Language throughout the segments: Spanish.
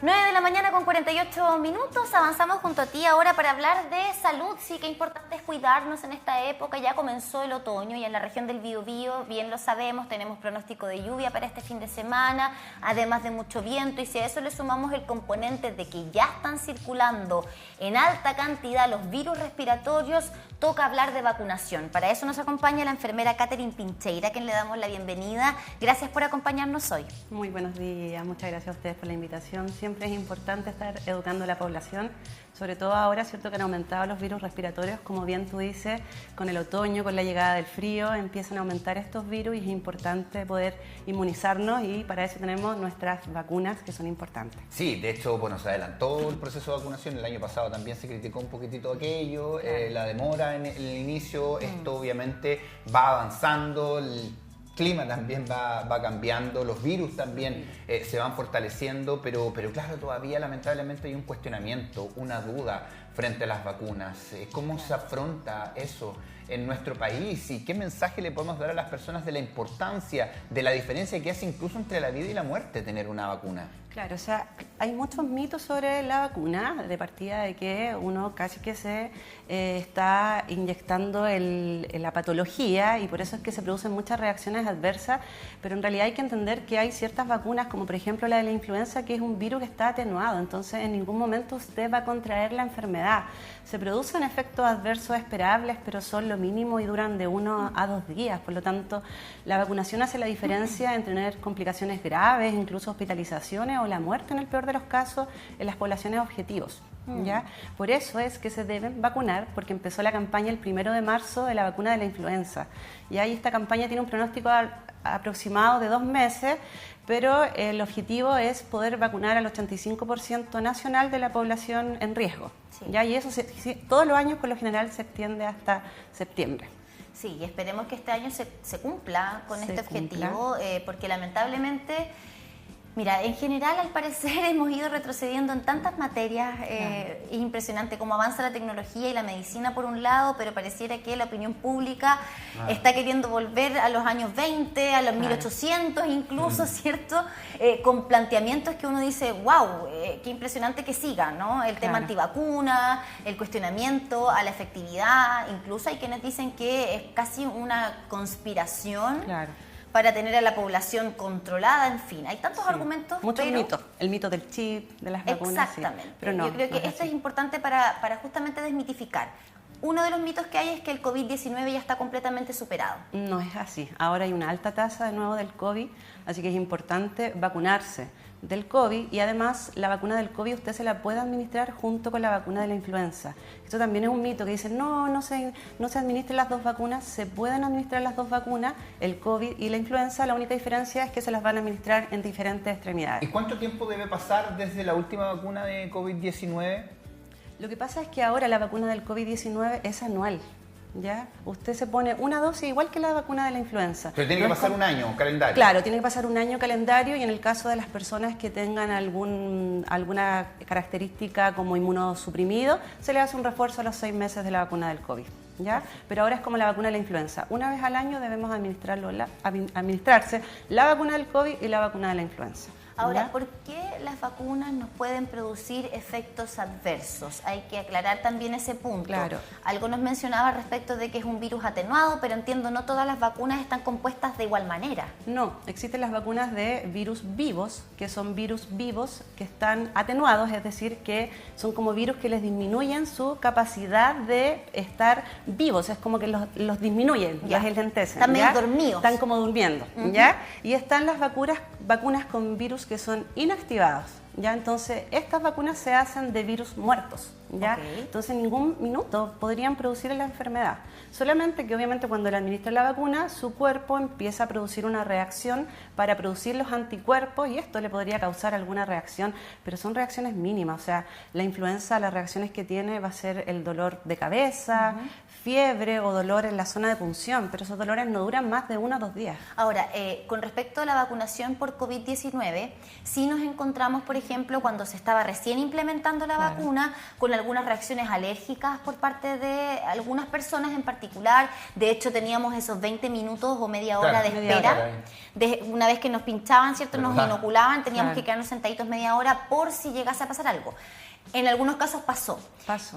9 de la mañana con 48 minutos, avanzamos junto a ti ahora para hablar de salud. Sí, qué importante es cuidarnos en esta época, ya comenzó el otoño y en la región del Biobío, bien lo sabemos, tenemos pronóstico de lluvia para este fin de semana, además de mucho viento, y si a eso le sumamos el componente de que ya están circulando en alta cantidad los virus respiratorios, toca hablar de vacunación. Para eso nos acompaña la enfermera Catherine Pincheira, a quien le damos la bienvenida. Gracias por acompañarnos hoy. Muy buenos días, muchas gracias a ustedes por la invitación. Siempre es importante estar educando a la población, sobre todo ahora, cierto que han aumentado los virus respiratorios, como bien tú dices, con el otoño, con la llegada del frío, empiezan a aumentar estos virus y es importante poder inmunizarnos y para eso tenemos nuestras vacunas que son importantes. Sí, de hecho, bueno, se adelantó el proceso de vacunación, el año pasado también se criticó un poquitito aquello, la demora en el inicio, esto obviamente va avanzando, el clima también va cambiando, los virus también se van fortaleciendo, pero claro, todavía lamentablemente hay un cuestionamiento, una duda frente a las vacunas. ¿Cómo se afronta eso en nuestro país y qué mensaje le podemos dar a las personas de la importancia, de la diferencia que hace incluso entre la vida y la muerte tener una vacuna? Claro, o sea, hay muchos mitos sobre la vacuna, de partida de que uno casi que se está inyectando la patología y por eso es que se producen muchas reacciones adversas, pero en realidad hay que entender que hay ciertas vacunas, como por ejemplo la de la influenza, que es un virus que está atenuado, entonces en ningún momento usted va a contraer la enfermedad. Se producen efectos adversos esperables, pero son lo mínimo y duran de 1 a 2 días, por lo tanto la vacunación hace la diferencia en tener complicaciones graves, incluso hospitalizaciones o la muerte en el peor de los casos en las poblaciones objetivos. ¿Ya? Por eso es que se deben vacunar, porque empezó la campaña el 1 de marzo de la vacuna de la influenza. Y ahí esta campaña tiene un pronóstico aproximado de 2 meses, pero el objetivo es poder vacunar al 85% nacional de la población en riesgo. Sí. ¿Ya? Y eso todos los años por lo general se extiende hasta septiembre. Sí, y esperemos que este año se cumpla con este objetivo, porque lamentablemente... Mira, en general, al parecer, hemos ido retrocediendo en tantas materias. Es impresionante cómo avanza la tecnología y la medicina por un lado, pero pareciera que la opinión pública está queriendo volver a los años 20, a los 1800 incluso, ¿cierto? Con planteamientos que uno dice, wow, qué impresionante que siga, ¿no? El tema antivacuna, el cuestionamiento a la efectividad, incluso hay quienes dicen que es casi una conspiración. Para tener a la población controlada, en fin, hay tantos argumentos. Muchos mitos, el mito del chip, de las vacunas. Exactamente, sí. Pero no, yo creo que esto es importante para justamente desmitificar. Uno de los mitos que hay es que el COVID-19 ya está completamente superado. No es así, ahora hay una alta tasa de nuevo del COVID, así que es importante vacunarse del COVID y además la vacuna del COVID usted se la puede administrar junto con la vacuna de la influenza. Esto también es un mito que dicen, no se administren las dos vacunas, se pueden administrar las dos vacunas, el COVID y la influenza, la única diferencia es que se las van a administrar en diferentes extremidades. ¿Y cuánto tiempo debe pasar desde la última vacuna de COVID-19? Lo que pasa es que ahora la vacuna del COVID-19 es anual. ¿Ya? Usted se pone una dosis igual que la vacuna de la influenza. Pero tiene que pasar un año, calendario. Claro, tiene que pasar un año calendario y en el caso de las personas que tengan alguna característica como inmunosuprimido, se le hace un refuerzo a los 6 meses de la vacuna del COVID. ¿Ya? Pero ahora es como la vacuna de la influenza. Una vez al año debemos administrarse la vacuna del COVID y la vacuna de la influenza. Ahora, ¿por qué las vacunas nos pueden producir efectos adversos? Hay que aclarar también ese punto. Claro. Algo nos mencionaba respecto de que es un virus atenuado, pero entiendo no todas las vacunas están compuestas de igual manera. No, existen las vacunas de virus vivos, que son virus vivos que están atenuados, es decir, que son como virus que les disminuyen su capacidad de estar vivos, es como que los disminuyen, los enlentecen. Están medio dormidos. Están como durmiendo, ¿ya? Y están las vacunas con virus que son inactivados, ¿ya? Entonces, estas vacunas se hacen de virus muertos, ¿ya? Entonces, en ningún minuto podrían producir la enfermedad. Solamente que, obviamente, cuando le administran la vacuna, su cuerpo empieza a producir una reacción para producir los anticuerpos y esto le podría causar alguna reacción, pero son reacciones mínimas. O sea, la influenza, las reacciones que tiene va a ser el dolor de cabeza, fiebre o dolor en la zona de punción, pero esos dolores no duran más de 1 o 2 días. Ahora, con respecto a la vacunación por COVID-19, sí nos encontramos, por ejemplo, cuando se estaba recién implementando la vacuna, con algunas reacciones alérgicas por parte de algunas personas en particular. De hecho, teníamos esos 20 minutos o media hora de espera. Una vez que nos pinchaban, ¿cierto? Nos inoculaban, teníamos que quedarnos sentaditos media hora por si llegase a pasar algo. En algunos casos pasó.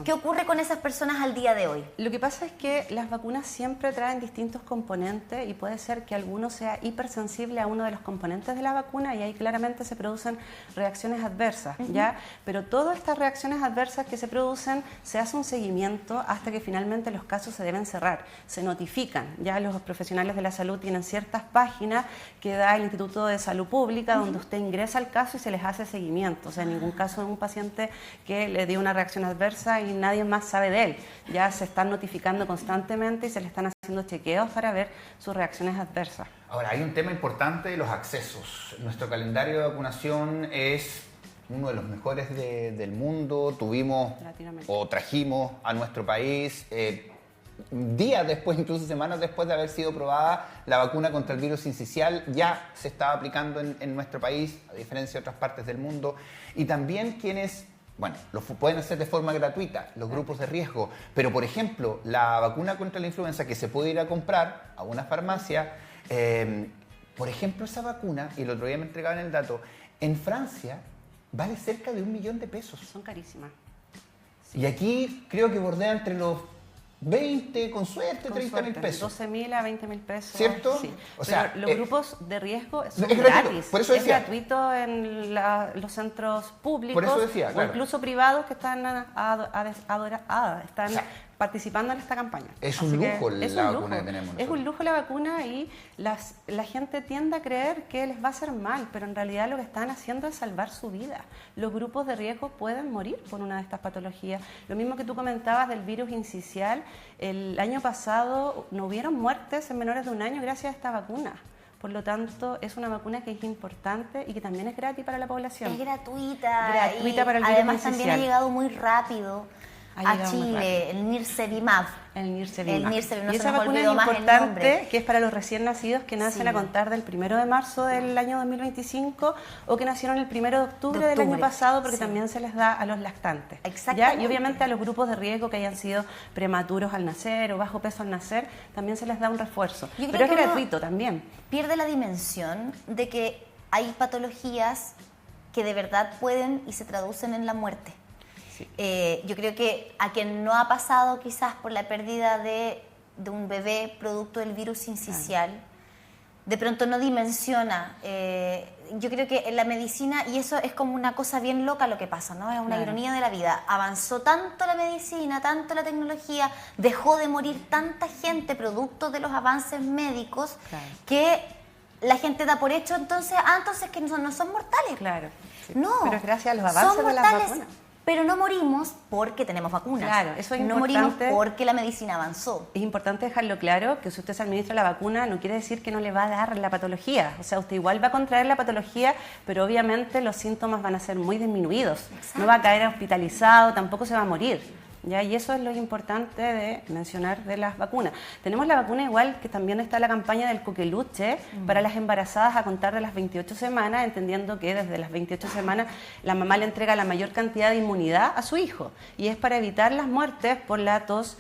¿Qué ocurre con esas personas al día de hoy? Lo que pasa es que las vacunas siempre traen distintos componentes y puede ser que alguno sea hipersensible a uno de los componentes de la vacuna y ahí claramente se producen reacciones adversas, ¿ya? Pero todas estas reacciones adversas que se producen, se hace un seguimiento hasta que finalmente los casos se deben cerrar. Se notifican, ya los profesionales de la salud tienen ciertas páginas que da el Instituto de Salud Pública donde usted ingresa al caso y se les hace seguimiento. O sea, en ningún caso de un paciente que le dio una reacción adversa y nadie más sabe de él. Ya se están notificando constantemente y se le están haciendo chequeos para ver sus reacciones adversas. Ahora, hay un tema importante de los accesos. Nuestro calendario de vacunación es uno de los mejores del mundo. Tuvimos o trajimos a nuestro país días después, incluso semanas después de haber sido probada la vacuna contra el virus sincicial, ya se estaba aplicando en nuestro país, a diferencia de otras partes del mundo. Y también quienes... Bueno, lo pueden hacer de forma gratuita, los grupos de riesgo, pero por ejemplo, la vacuna contra la influenza que se puede ir a comprar a una farmacia, por ejemplo, esa vacuna, y el otro día me entregaban el dato, en Francia vale cerca de 1 millón de pesos. Son carísimas. Sí. Y aquí creo que bordea entre los 20, con suerte, 30.000 pesos. 12.000 a 20.000 pesos. ¿Cierto? Sí. O sea, los grupos de riesgo son es gratis. Por eso decía. Es gratuito en los centros públicos. Por eso decía, claro. O incluso privados que están, participando en esta campaña. Es un lujo la vacuna que tenemos nosotros. Es un lujo la vacuna y la gente tiende a creer que les va a hacer mal, pero en realidad lo que están haciendo es salvar su vida. Los grupos de riesgo pueden morir por una de estas patologías. Lo mismo que tú comentabas del virus incisional, el año pasado no hubieron muertes en menores de 1 año gracias a esta vacuna. Por lo tanto, es una vacuna que es importante y que también es gratis para la población. Es gratuita. Gratuita para el virus además también ha llegado muy rápido a Chile, el Nirsevimab. El Nirsevimab. No y se esa nos vacuna es olvidó más el importante, nombre. que es para los recién nacidos que nacen a contar del 1 de marzo del año 2025 o que nacieron el 1 de octubre del año pasado, porque también se les da a los lactantes. Exactamente. ¿Ya? Y obviamente a los grupos de riesgo que hayan sido prematuros al nacer o bajo peso al nacer, también se les da un refuerzo. Pero es gratuito también. Pierde la dimensión de que hay patologías que de verdad pueden y se traducen en la muerte. Sí. Yo creo que a quien no ha pasado quizás por la pérdida de un bebé producto del virus sincicial, de pronto no dimensiona. Yo creo que en la medicina, y eso es como una cosa bien loca lo que pasa, ¿no? Es una ironía de la vida. Avanzó tanto la medicina, tanto la tecnología, dejó de morir tanta gente producto de los avances médicos, que la gente da por hecho entonces que no son mortales. Claro. Sí. No, pero es gracias a los avances de las vacunas. Pero no morimos porque tenemos vacunas. Claro, eso es no morimos porque la medicina avanzó. Es importante dejarlo claro que si usted se administra la vacuna no quiere decir que no le va a dar la patología. O sea, usted igual va a contraer la patología, pero obviamente los síntomas van a ser muy disminuidos. Exacto. No va a caer hospitalizado, tampoco se va a morir. ¿Ya? Y eso es lo importante de mencionar de las vacunas. Tenemos la vacuna igual que también está la campaña del coqueluche para las embarazadas a contar de las 28 semanas, entendiendo que desde las 28 semanas la mamá le entrega la mayor cantidad de inmunidad a su hijo. Y es para evitar las muertes por la tos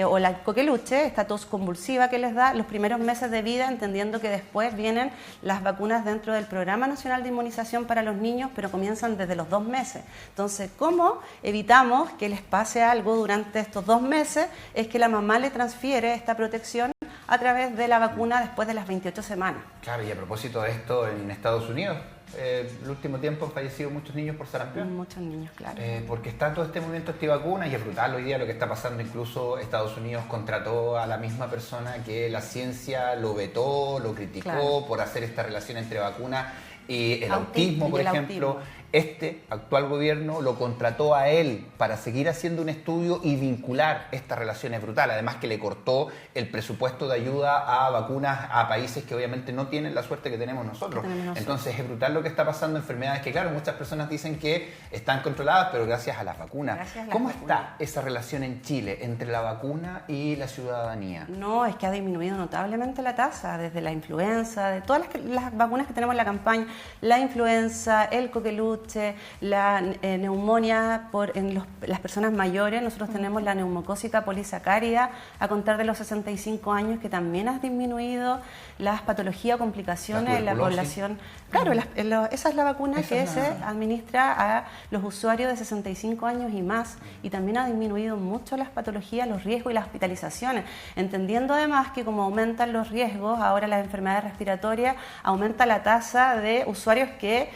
o la coqueluche, esta tos convulsiva que les da los primeros meses de vida, entendiendo que después vienen las vacunas dentro del Programa Nacional de Inmunización para los niños, pero comienzan desde los 2 meses. Entonces, ¿cómo evitamos que les pase algo durante estos 2 meses? Es que la mamá le transfiere esta protección a través de la vacuna después de las 28 semanas. Claro, y a propósito de esto, en Estados Unidos, el último tiempo han fallecido muchos niños por sarampión. Muchos niños, claro. Porque está todo este movimiento antivacunas y es brutal hoy día lo que está pasando. Incluso Estados Unidos contrató a la misma persona que la ciencia lo vetó, lo criticó por hacer esta relación entre vacunas y el autismo, por ejemplo. Este actual gobierno lo contrató a él para seguir haciendo un estudio y vincular esta relación. Es brutal. Además que le cortó el presupuesto de ayuda a vacunas a países que obviamente no tienen la suerte que tenemos nosotros. Entonces es brutal lo que está pasando. Enfermedades que, claro, muchas personas dicen que están controladas, pero gracias a las vacunas. ¿Cómo está esa relación en Chile entre la vacuna y la ciudadanía? No, es que ha disminuido notablemente la tasa, desde la influenza, de todas las vacunas que tenemos en la campaña, la influenza, el coqueluche, peluche, la neumonía en las personas mayores. Nosotros tenemos la neumocócica polisacárida a contar de los 65 años, que también ha disminuido las patologías o complicaciones en la población. Claro, esa es la vacuna que se administra a los usuarios de 65 años y más, y también ha disminuido mucho las patologías, los riesgos y las hospitalizaciones, entendiendo además que como aumentan los riesgos, ahora las enfermedades respiratorias, aumenta la tasa de usuarios que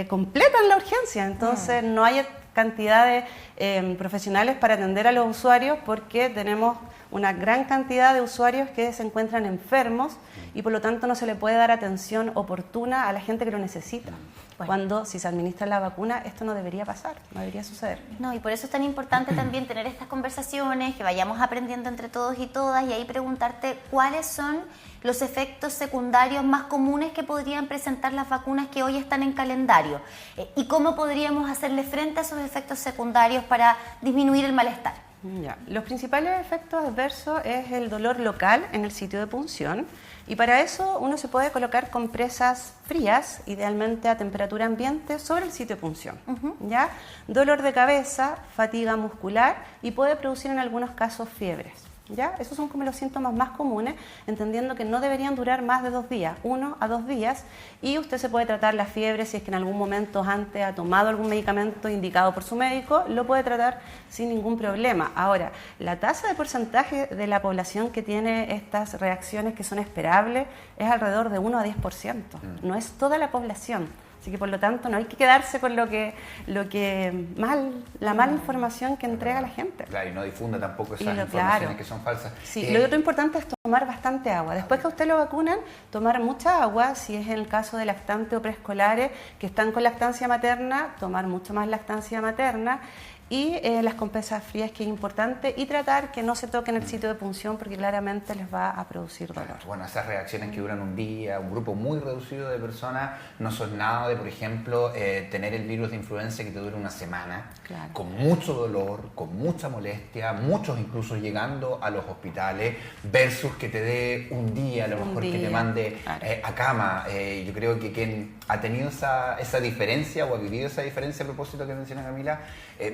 completan la urgencia, entonces no hay cantidad de profesionales para atender a los usuarios, porque tenemos una gran cantidad de usuarios que se encuentran enfermos y por lo tanto no se le puede dar atención oportuna a la gente que lo necesita. Bueno. Cuando si se administra la vacuna, esto no debería pasar, no debería suceder. No, y por eso es tan importante también tener estas conversaciones, que vayamos aprendiendo entre todos y todas, y ahí preguntarte cuáles son los efectos secundarios más comunes que podrían presentar las vacunas que hoy están en calendario, y cómo podríamos hacerle frente a esos efectos secundarios para disminuir el malestar. Ya. Los principales efectos adversos es el dolor local en el sitio de punción, y para eso uno se puede colocar compresas frías, idealmente a temperatura ambiente, sobre el sitio de punción. ¿Ya? Dolor de cabeza, fatiga muscular y puede producir en algunos casos fiebres. ¿Ya? Esos son como los síntomas más comunes, entendiendo que no deberían durar más de 2 días, 1 a 2 días, y usted se puede tratar la fiebre si es que en algún momento antes ha tomado algún medicamento indicado por su médico, lo puede tratar sin ningún problema. Ahora, la tasa de porcentaje de la población que tiene estas reacciones que son esperables es alrededor de 1 a 10%, no es toda la población. Así que por lo tanto no hay que quedarse con la mala información que entrega la gente. Claro, y no difunda tampoco esas informaciones que son falsas. Sí, lo otro importante es tomar bastante agua. Después que a usted lo vacunan, tomar mucha agua. Si es en el caso de lactantes o preescolares que están con lactancia materna, tomar mucho más lactancia materna. Y las compresas frías, que es importante, y tratar que no se toquen el sitio de punción, porque claramente les va a producir dolor. Bueno, esas reacciones que duran un día, un grupo muy reducido de personas, no son nada de, por ejemplo, tener el virus de influenza que te dure una semana, claro, con mucho dolor, con mucha molestia, muchos incluso llegando a los hospitales, versus que te dé un día, a lo mejor que te mande a cama. Yo creo que quien ha tenido esa diferencia o ha vivido esa diferencia a propósito que menciona Camila,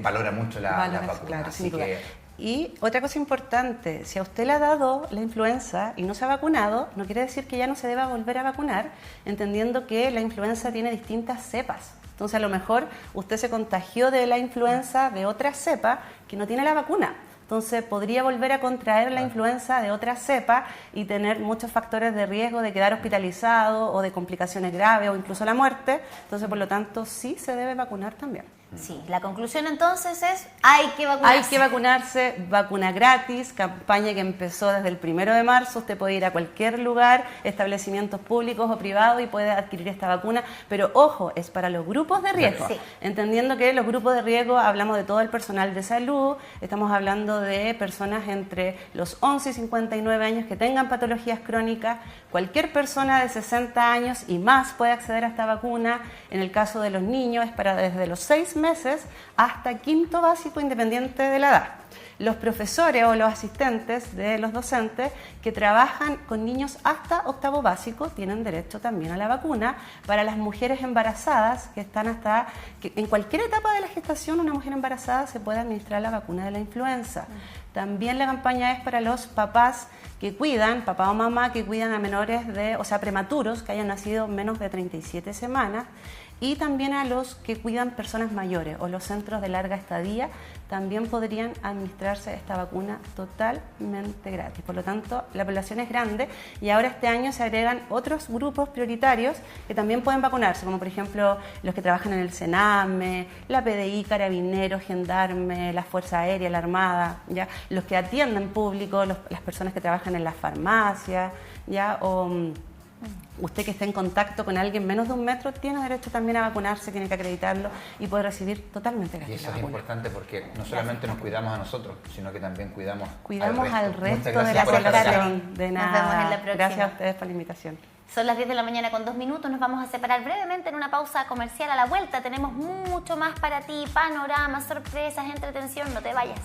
valora mucho la vacuna. Claro, así que... Y otra cosa importante, si a usted le ha dado la influenza y no se ha vacunado, no quiere decir que ya no se deba volver a vacunar, entendiendo que la influenza tiene distintas cepas. Entonces a lo mejor usted se contagió de la influenza de otra cepa que no tiene la vacuna. Entonces podría volver a contraer la influenza de otra cepa y tener muchos factores de riesgo de quedar hospitalizado o de complicaciones graves o incluso la muerte. Entonces, por lo tanto, sí se debe vacunar también. Sí, la conclusión entonces es: hay que vacunarse. Hay que vacunarse, vacuna gratis, campaña que empezó desde el 1 de marzo. Usted puede ir a cualquier lugar, establecimientos públicos o privados, y puede adquirir esta vacuna, pero ojo, es para los grupos de riesgo. Sí. Entendiendo que los grupos de riesgo, hablamos de todo el personal de salud, estamos hablando de personas entre los 11 y 59 años que tengan patologías crónicas. Cualquier persona de 60 años y más puede acceder a esta vacuna. En el caso de los niños es para desde los 6 meses hasta quinto básico, independiente de la edad. Los profesores o los asistentes de los docentes que trabajan con niños hasta octavo básico tienen derecho también a la vacuna. Para las mujeres embarazadas que están en cualquier etapa de la gestación, una mujer embarazada se puede administrar la vacuna de la influenza. También la campaña es para los papás que cuidan, papá o mamá que cuidan a menores prematuros que hayan nacido menos de 37 semanas, y también a los que cuidan personas mayores o los centros de larga estadía también podrían administrarse esta vacuna totalmente gratis. Por lo tanto, la población es grande, y ahora este año se agregan otros grupos prioritarios que también pueden vacunarse, como por ejemplo los que trabajan en el Sename, la PDI, Carabineros, Gendarme, la Fuerza Aérea, la Armada, ¿ya? Los que atienden público, las personas que trabajan en las farmacias, ¿ya? Usted que está en contacto con alguien menos de 1 metro tiene derecho también a vacunarse, tiene que acreditarlo y puede recibir totalmente gratis. Y eso es importante, porque no solamente nos cuidamos a nosotros, sino que también cuidamos al resto de la población. De nada. Nos vemos en la próxima. Gracias a ustedes por la invitación. Son las 10 de la mañana con 2 minutos, nos vamos a separar brevemente en una pausa comercial. A la vuelta tenemos mucho más para ti: panoramas, sorpresas, entretención, no te vayas.